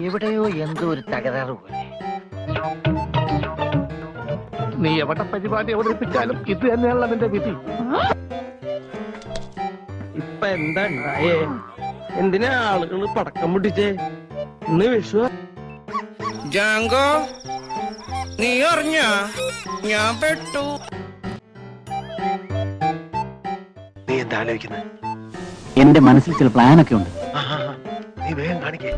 എവിടെയോ എന്തോ ഒരു തകരാറ് പോലെ. നീ എവിടെ പരിപാടി അവതരിപ്പിച്ചാലും ഇത് തന്നെയാണല്ലോ നിന്റെ വിധി. ഇപ്പൊ എന്താ ഉണ്ടായേ? എന്തിനാ ആളുകൾ പടക്കം പൊട്ടിച്ചേ? ഇന്ന് വിഷു. ജാങ്കോ, നീ അറിഞ്ഞ ഞാൻ പെട്ടു. നീ എന്താ ആലോചിക്കുന്നത്? എന്റെ മനസ്സിൽ ചില പ്ലാനൊക്കെ ഉണ്ട്. നീ വേഗം കാണിക്കേ.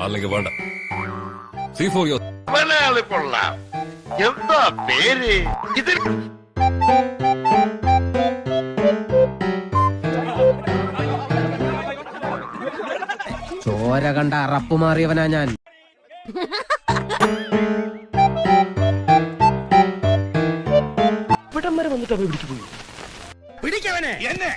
അല്ലെങ്കിൽ വേണ്ട. See for your മലയാളി കൊള്ളാം. എന്താ പേര്? ഇതിൽ ചോര കണ്ട അറപ്പ് മാറിയവനാ ഞാൻ. ഇവിടം വരെ വന്നിട്ട് അവ പിടിച്ചു പോയി. പിടിക്കവനെ എന്നെ.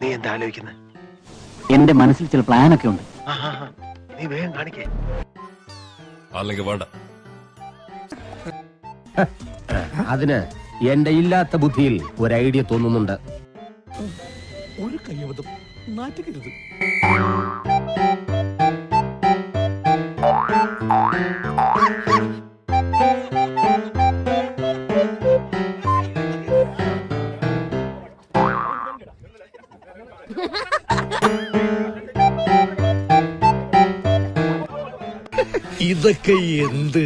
നീ എന്താ ആലോചിക്കുന്നത്? എന്റെ മനസ്സിൽ ചില പ്ലാനൊക്കെ ഉണ്ട്. നീ വേഗം കാണിക്കേ. അല്ലെങ്കിൽ വേണ്ട. അതിന് എന്റെ ഇല്ലാത്ത ബുദ്ധിയിൽ ഒരു ഐഡിയ തോന്നുന്നുണ്ട്. ഒരു കയ്യബദ്ധം നാറ്റുകരുത്. ഇതൊക്കെ എന്ത്?